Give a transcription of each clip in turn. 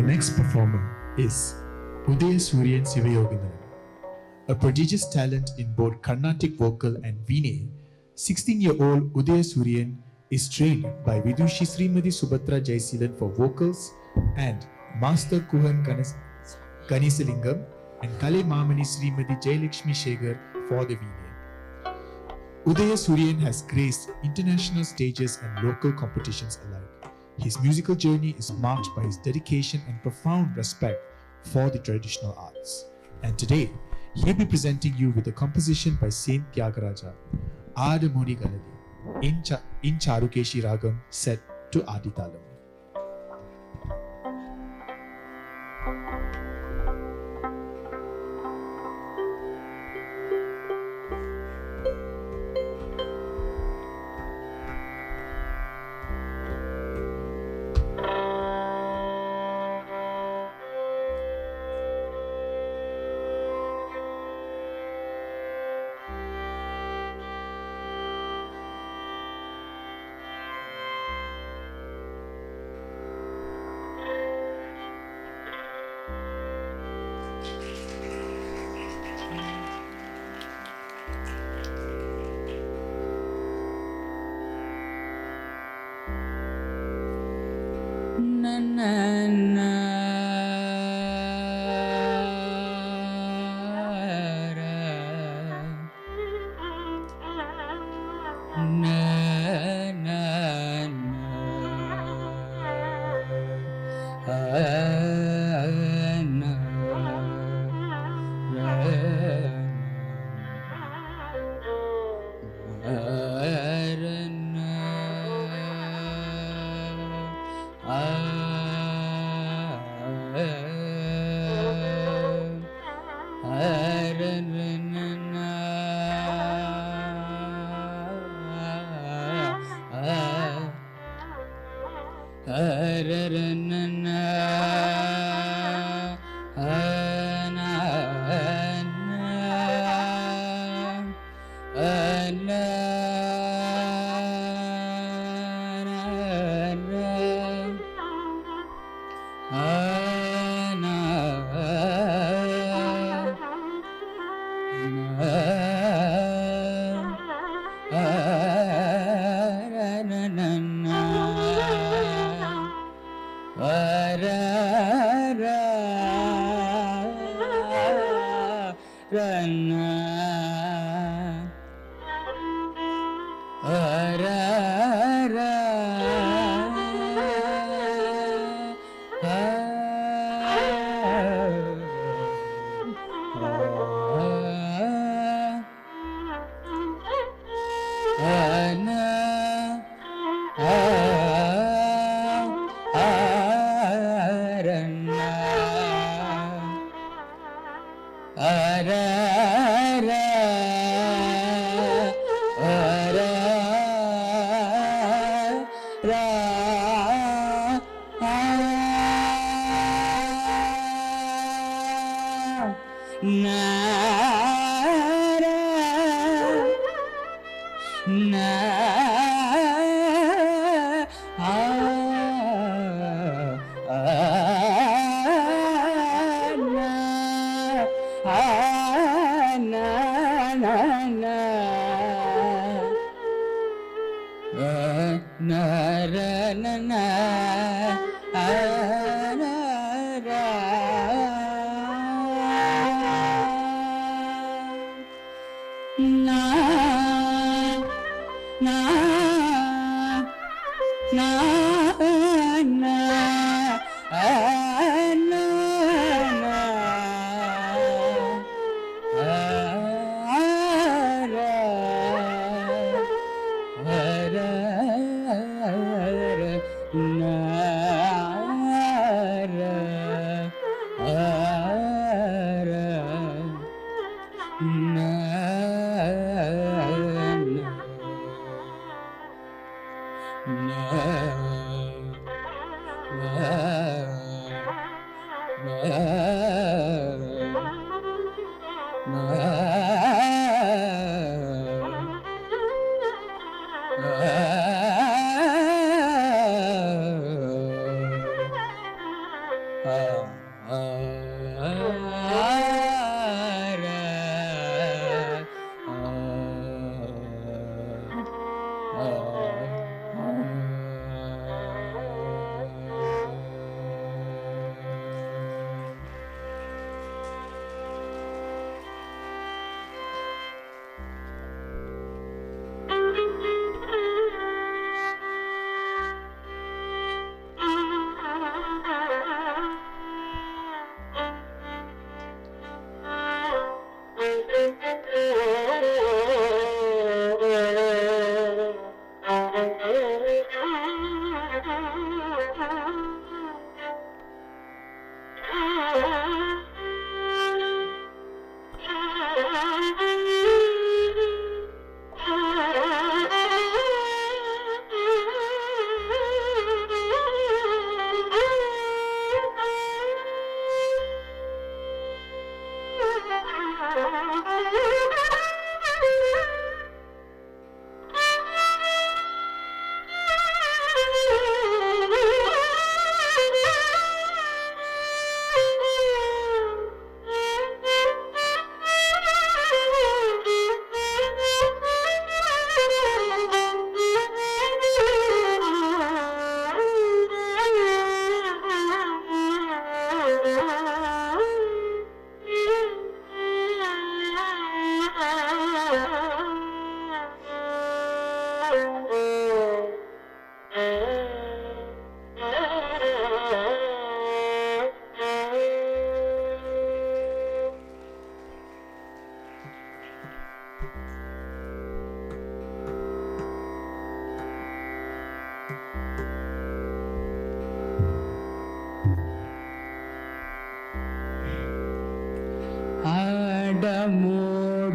next performer is Udaya Suryan Sivayogindan, a prodigious talent in both Carnatic vocal and Veena. 16-year-old Udaya Suryan is trained by Vidushi Srimati Subhatra Jayasilan for vocals and Master Kuhan Kanisalingam and Kale Mamani Srimati Jayalakshmi Shekhar for the Veena. Udaya Suryan has graced international stages and local competitions alike. His musical journey is marked by his dedication and profound respect for the traditional arts. And today, he'll be presenting you with a composition by Saint Tyagaraja, Adamoni Galadi, in Charukeshi Ragam set to Aditalam.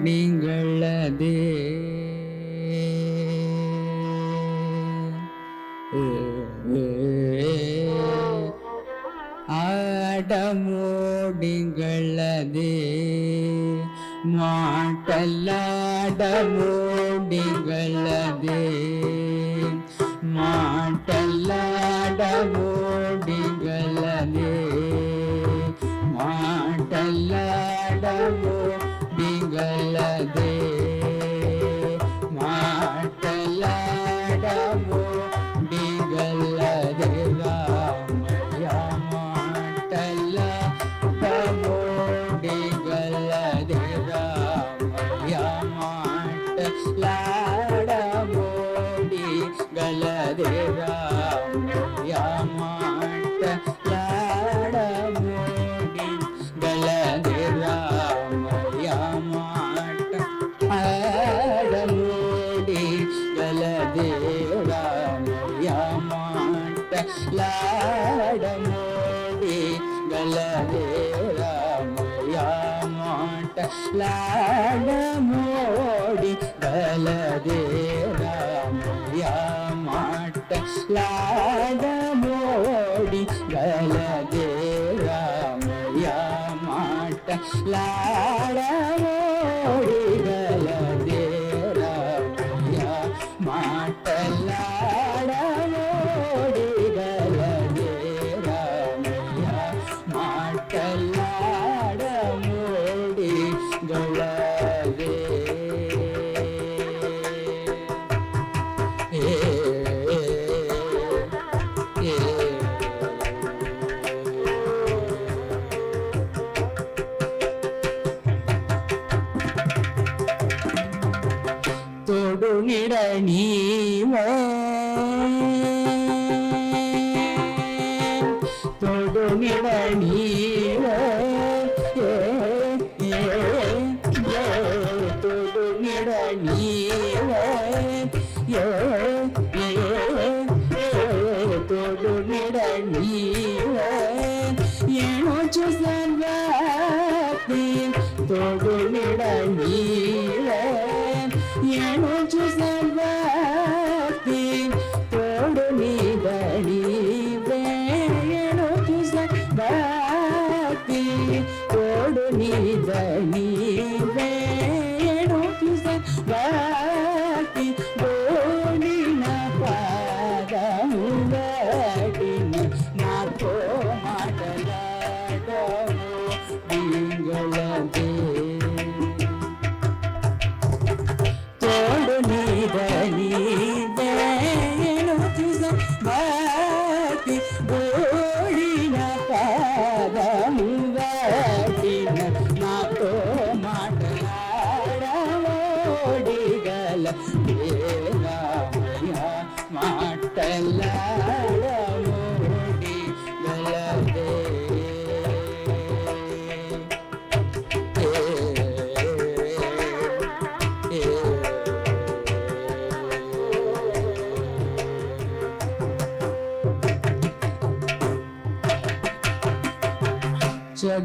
நிங்களதே ஆடமோடிங்களதே மாட்டல்லாடமோடிங்களதே மாட்டல்லாடமோடிங்களதே மாட்டல்லாடமோடிங்களதே மாட்டல்லாடமோடிங்களதே ராமயா மாட்டல்லாடமோடிங்களதே ராமயா மாட்டல்லாடமோடிங்களதே ராமயா மாட்டல்லாடமோடிங்களதே ராமயா மாட்டல்லாடமோடிங்களதே ராமயா மாட்டல்லாடமோடிங்களதே ராமயா மாட்டல்லாடமோடிங்களதே ராமயா மாட்டல்லாடமோடிங்களதே ராமயா மாட்டல்லாடமோடிங்களதே ராமயா மாட்டல்லாடமோடிங்களதே ராமயா மாட்டல்லாடமோடிங்களதே தொடுநிட நீவே தொடுநிட நீவே தொடுநிட நீவே தொடுநிட நீவே ஏனோச்சு சர்வத்தி தொடுநிட நீவே ஏனோச்சு சர்வத்தி தொடு நீதனிவே ஏனோச்சு சர்வத்தி தொடு நீதனிவே ஏனோச்சு சர்வத்தி கோடின பாதமு வடின நாக்கோ மாட்டலாடமோ நீங்களதே தொடு நீதனிவே ஏனோச்சு சர்வத்தி கோடின பாதமு வடின நாக்கோ மாட்டலாடமோடிகளதே ராமயா மாட்டல்லாடமோடிகளதே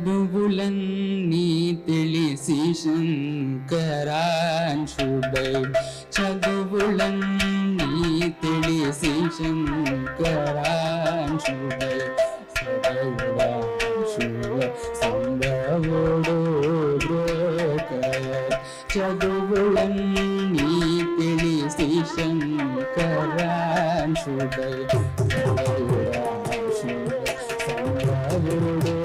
చదువులన్నీ తెలిసి శంకరాంశుడై చదువులన్నీ తెలిసి శంకరాంశుడై సదైవాంశుడ సంభవుడు చదువులన్నీ తెలిసి శంకరాంశుడై సదైవాంశుడ సంభవుడు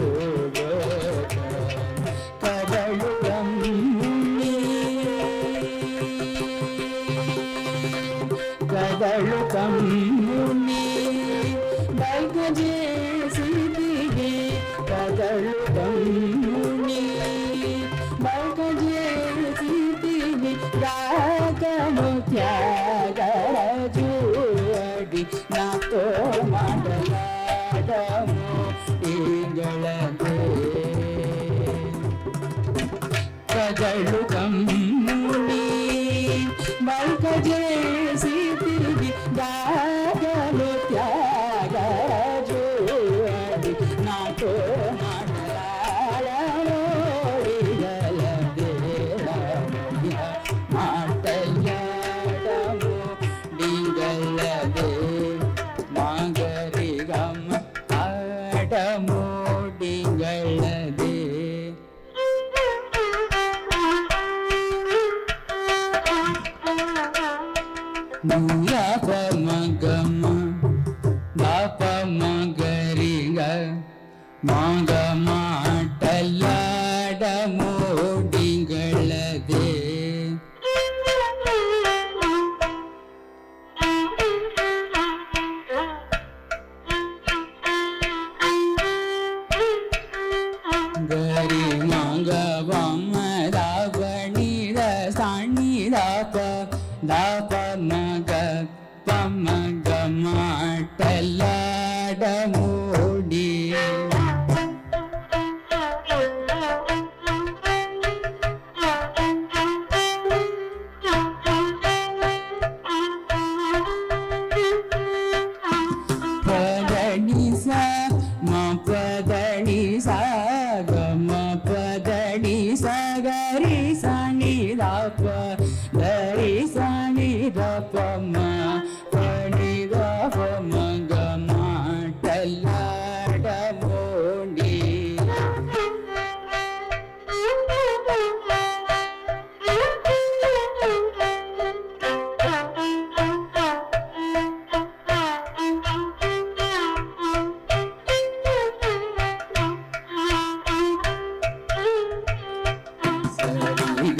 కదలు కమ్ముని బల్కజేసిదిగి కదలు కమ్ముని బల్కజేసిదిగి రాగము త్యాగరజుడి నాతో మాటలాడము ఈగళదే కదలు కమ్ముని బల్కజేసిదిగి రాగము త్యాగరజుడి నాతో మాటలాడము ఈగళదే நீரப மகம தாப மகரிக மாகமாட்டல்லாட மோடிகளதே கரி மகவம தாபணித சணிதாப தாப மக பமகமாட்டல்லாட மோடி பதனி ச ம பதனி ச க ம பதனி ச கரி சனி தாப கரி சனி தாப ம பனி தாப ம க ம டல்லாட மோடி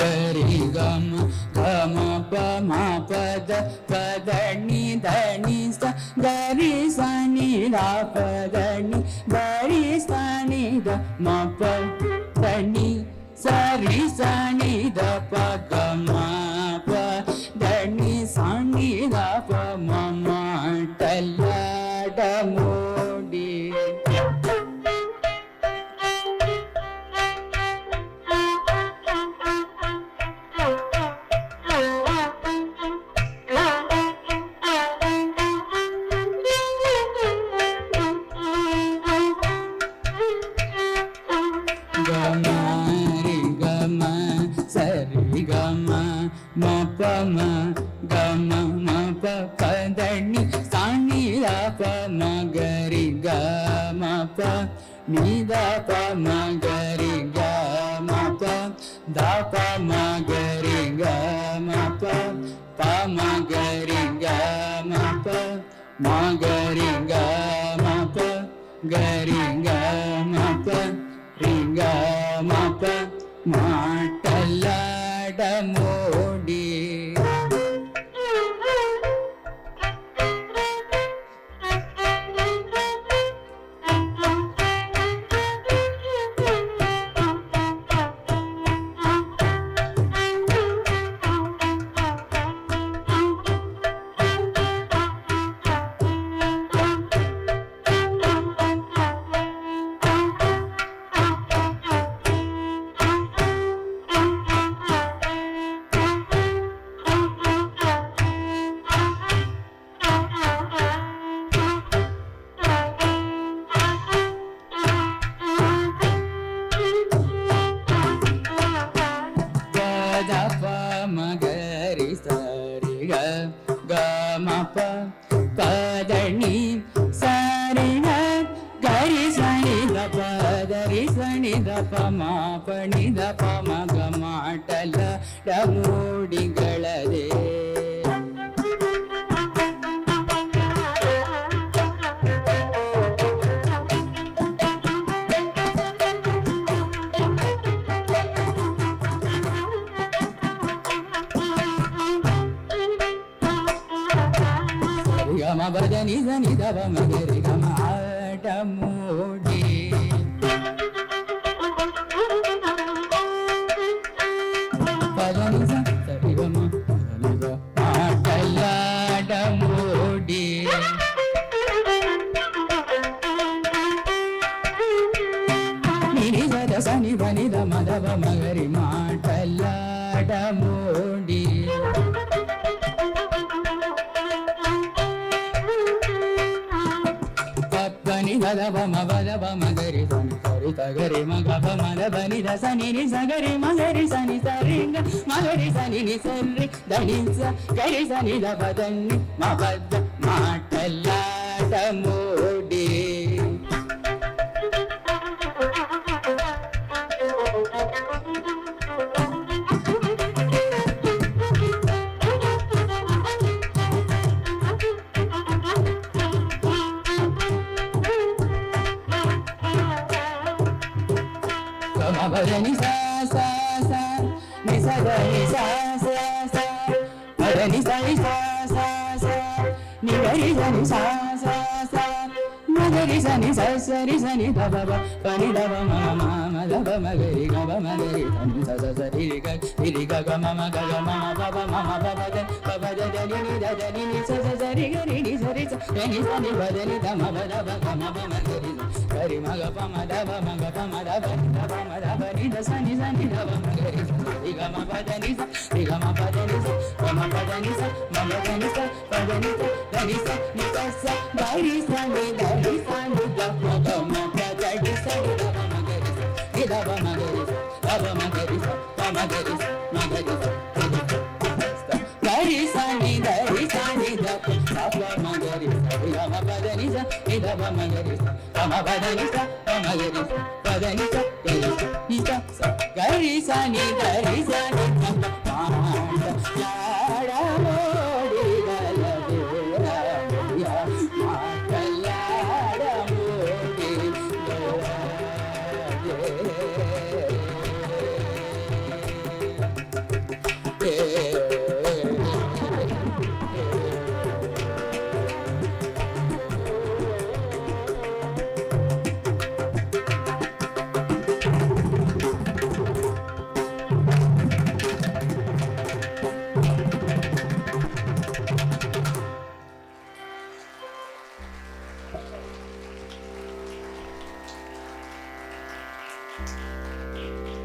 கரி கம கம பம பத பதனி தனி ச கரி சனி தா பதனி கரி சனி த ம பதனி சரி சனி த ப கம பதனி சனி த ப ம ம டல்லாட மோடி கமரி கம சரி கம ம பம கம ம ப பதனி சனி த ப ம கரி க ம ப நி த ப ம கரி க ம ப த ப ம கரி க ம ப ப ம கரி க ம ப ம கரி க ம ப கரி க ம ப ரிங்க மப மாட்டல்லாட மோடி மகரி சரி க மப பதனி சரி கரி சனி த பதரி சனி த ப ம பனி த ப ம க மாட்டல மூடிகளதே గమ బద నిజ నిద బమ గరి గమ ఆట మోడి పద నిజ సరి గమ నిజ ఆటలాడ మోడి నిజ ద సని బని ద మద బమ గరి మాటలాడ మోడి దవ మద మగరి సని సరి సగరి మగ మద బని ద సని ని సగరి మగరి సని సరి మగరి సని ని సరి దని స గరి సని ద పదని మ పద మాటలాడ మోడి పదని సా సా సా ని సదని సా సా సా పదని సని సా సా సా ని గరి సని సా సా సా మగరి సని స సరి సని ధ బ పని ధ బ మ మ మ ధ బ మ గరి గ బ మ గరి ధని స స స రి రి గ గ మ మ గ గ మ మ బ బ మ మ బ బ ద ద ని ని ద ద ని ని స స స రి గ రి ని స రి స ని స ని బ ద ని ధ మ బ ద బ గ మ బ మ గరి గరి మ గ ప మ ద బ మ గ ప మ ద బ ని ద బ మ ద బ ని ద స ని ధ బ మ గరి రి గ మ బ ద ని స రి గ మ బ ద ని స గ మ బ ద ని స మ మ ద ని స ప ద ని స ద ని స ని స స ద రి స ని ద రి స ని ద మ ద మ ద ద డి స ని ద బ మ గరి ని ద బ మ గరి ద బ మ గరి స ద మ గరి స మ గరి స గరి స ని ద రి స ని ద స బ మ గరి స రి గ మ బ ద ని స ని ద బ మ గరి స ద మ బ ద ని స ద మ గరి స బ ద ని స గరి స ని స స గరి స ని ద రి స ని ద బ మ ద లాడ మోడి గల దేరా యా మా కల్లాడ మోడి